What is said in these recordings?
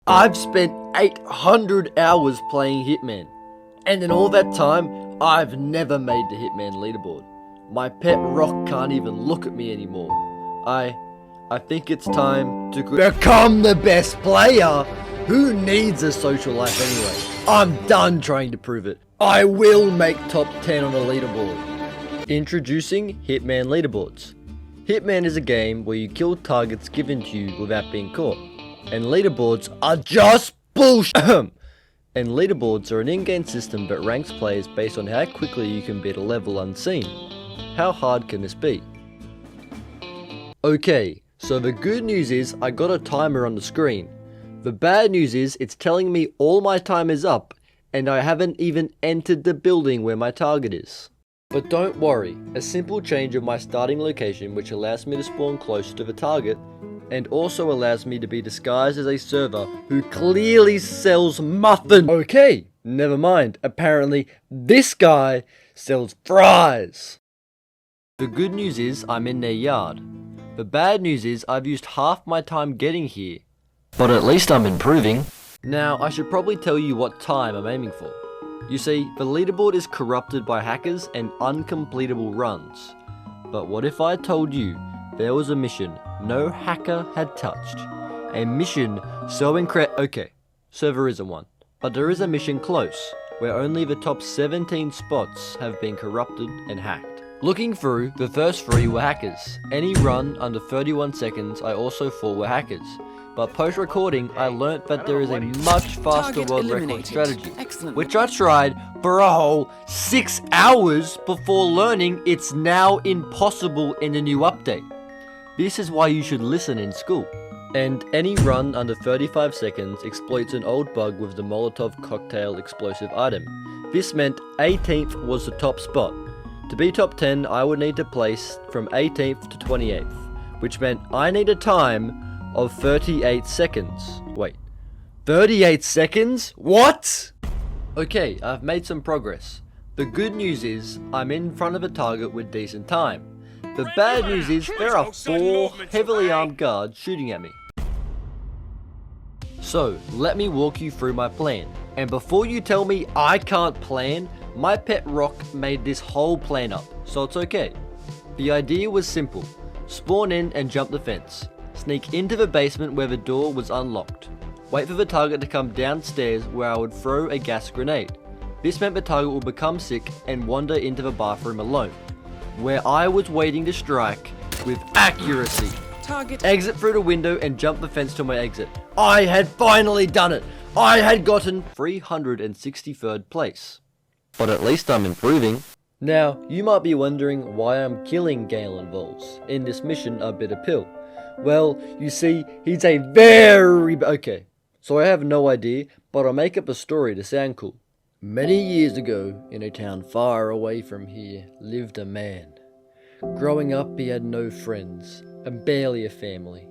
I've spent 800 hours playing Hitman, and in all that time, I've never made the Hitman leaderboard. My pet rock can't even look at me anymore. I think it's time to become the best player. Who needs a social life anyway? I'm done trying to prove it. I will make top 10 on a leaderboard. Introducing Hitman leaderboards. Hitman is a game where you kill targets given to you without being caught. And leaderboards are just bullshit. And leaderboards are an in-game system that ranks players based on how quickly you can beat a level unseen. How hard can this be? Okay, so the good news is I got a timer on the screen. The bad news is it's telling me all my time is up and I haven't even entered the building where my target is. But don't worry, a simple change of my starting location which allows me to spawn closer to the target and also allows me to be disguised as a server who clearly sells muffin. Okay, never mind. Apparently, this guy sells fries. The good news is I'm in their yard. The bad news is I've used half my time getting here. But at least I'm improving. Now, I should probably tell you what time I'm aiming for. You see, the leaderboard is corrupted by hackers and uncompletable runs. But what if I told you there was a mission no hacker had touched? A mission so okay, so there isn't one. But there is a mission close, where only the top 17 spots have been corrupted and hacked. Looking through, the first 3 were hackers. Any run under 31 seconds I also thought were hackers. But post-recording, I learnt that there is a much faster world record strategy, which I tried for a whole 6 hours before learning it's now impossible in the new update. This is why you should listen in school. And any run under 35 seconds exploits an old bug with the Molotov cocktail explosive item. This meant 18th was the top spot. To be top 10, I would need to place from 18th to 28th, which meant I need a time of 38 seconds. Wait, 38 seconds? What? Okay, I've made some progress. The good news is I'm in front of a target with decent time. The bad news is there are 4 heavily armed guards shooting at me. So, let me walk you through my plan. And before you tell me I can't plan, my pet rock made this whole plan up, so it's okay. The idea was simple. Spawn in and jump the fence. Sneak into the basement where the door was unlocked. Wait for the target to come downstairs where I would throw a gas grenade. This meant the target would become sick and wander into the bathroom alone, where I was waiting to strike with accuracy. Exit through the window and jump the fence to my exit. I had finally done it! I had gotten 363rd place. But at least I'm improving. Now, you might be wondering why I'm killing Galen Vols in this mission A Bitter Pill. Well, you see, he's a okay, so I have no idea, but I'll make up a story to sound cool. Many years ago, in a town far away from here, lived a man. Growing up, he had no friends, and barely a family.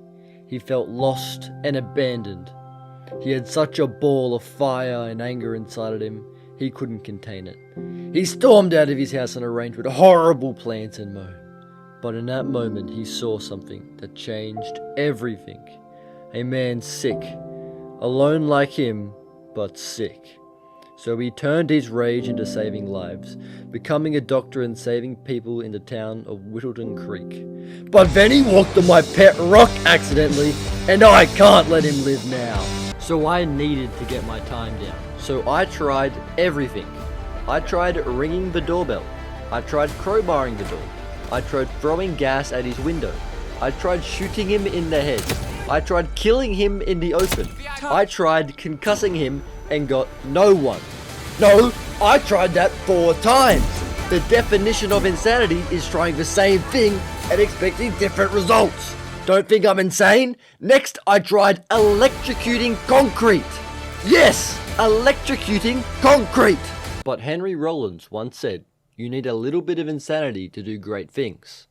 He felt lost and abandoned. He had such a ball of fire and anger inside of him, he couldn't contain it. He stormed out of his house and arranged with horrible plans and moan. But in that moment, he saw something that changed everything. A man sick, alone like him, but sick. So he turned his rage into saving lives, becoming a doctor and saving people in the town of Whittleton Creek. But then he walked on my pet rock accidentally, and I can't let him live now. So I needed to get my time down. So I tried everything. I tried ringing the doorbell. I tried crowbarring the door. I tried throwing gas at his window. I tried shooting him in the head. I tried killing him in the open. I tried concussing him and got no one. No, I tried that 4 times. The definition of insanity is trying the same thing and expecting different results. Don't think I'm insane? Next, I tried electrocuting concrete. Yes, electrocuting concrete. But Henry Rollins once said, you need a little bit of insanity to do great things.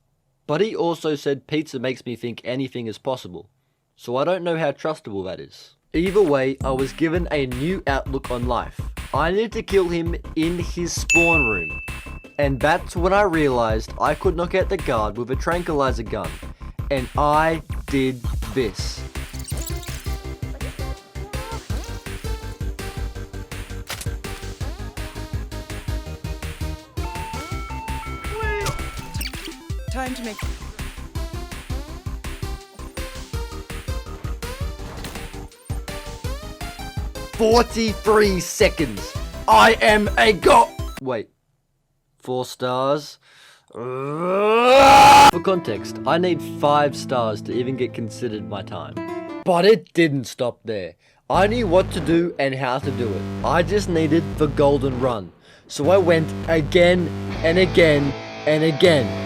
But he also said pizza makes me think anything is possible. So I don't know how trustable that is. Either way, I was given a new outlook on life. I needed to kill him in his spawn room. And that's when I realized I could knock out the guard with a tranquilizer gun. And I did this. Time to make... 43 seconds. I am a god. Wait. 4 stars? For context, I need 5 stars to even get considered my time. But it didn't stop there. I knew what to do and how to do it. I just needed the golden run. So I went again and again and again.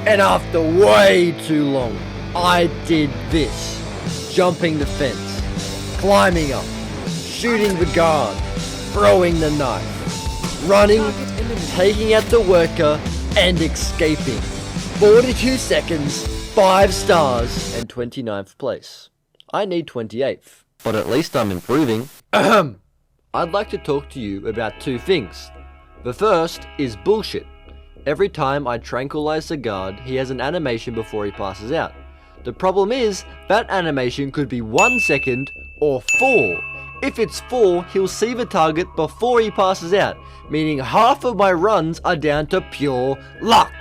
And after way too long, I did this. Jumping the fence, climbing up, shooting the guard, throwing the knife, running, taking out the worker, and escaping. 42 seconds, 5 stars, and 29th place. I need 28th, but at least I'm improving. Ahem. I'd like to talk to you about 2 things. The first is bullshit. Every time I tranquilize the guard, he has an animation before he passes out. The problem is, that animation could be 1 second or 4. If it's 4, he'll see the target before he passes out, meaning half of my runs are down to pure luck.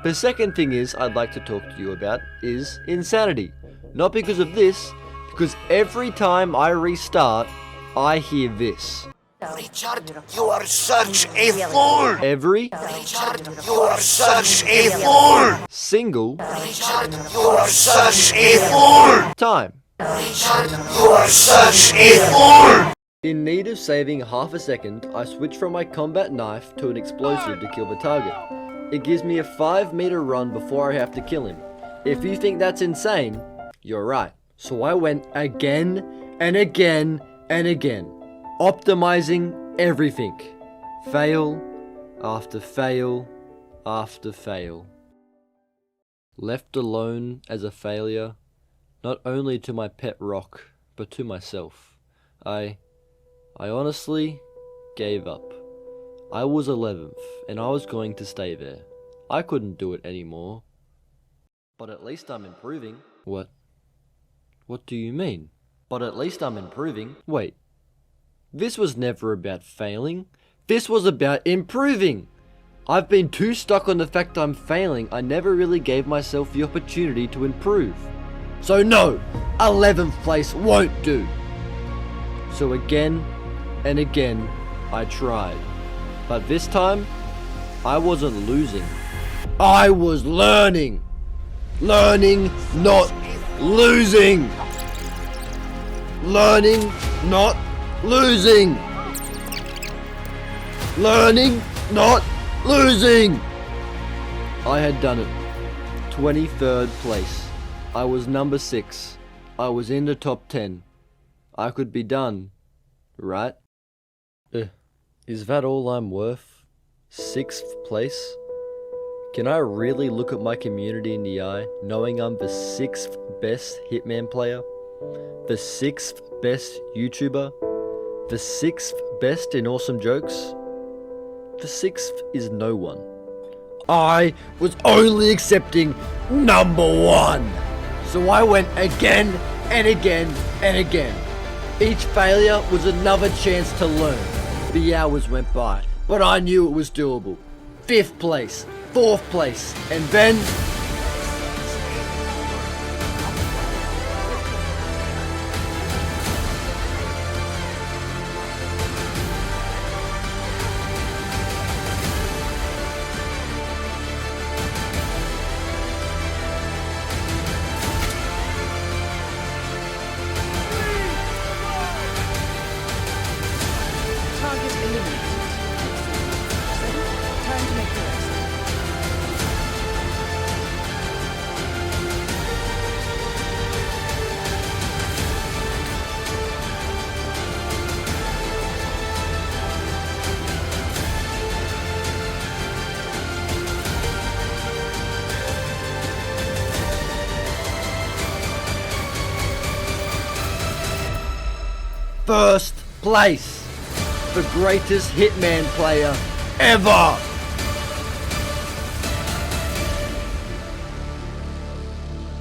The second thing I'd like to talk to you about is insanity. Not because of this, because every time I restart, I hear this. Richard, you are such a fool! Richard, you are such a fool! Single. Richard, you are such a fool! Time. Richard, you are such a fool! In need of saving half a second, I switch from my combat knife to an explosive to kill the target. It gives me a 5-meter run before I have to kill him. If you think that's insane, you're right. So I went again and again and again, optimizing everything. Fail after fail after fail. Left alone as a failure, not only to my pet rock, but to myself. I honestly gave up. I was 11th, and I was going to stay there. I couldn't do it anymore. But at least I'm improving. What? What do you mean? But at least I'm improving. Wait. This was never about failing. This was about improving. I've been too stuck on the fact I'm failing, I never really gave myself the opportunity to improve. So no, 11th place won't do. So again and again, I tried. But this time, I wasn't losing. I was learning. Learning, not losing. Learning, not losing. Learning, not losing. I had done it. 23rd place. I was number 6. I was in the top 10. I could be done, right? Is that all I'm worth? 6th place? Can I really look at my community in the eye, knowing I'm the 6th best Hitman player? The 6th best YouTuber? The 6th best in awesome jokes? The 6th is no one. I was only accepting number 1. So I went again and again and again. Each failure was another chance to learn. The hours went by, but I knew it was doable. 5th place, 4th place, and then... Target eliminated. Time to make the rest. First place, the greatest Hitman player ever.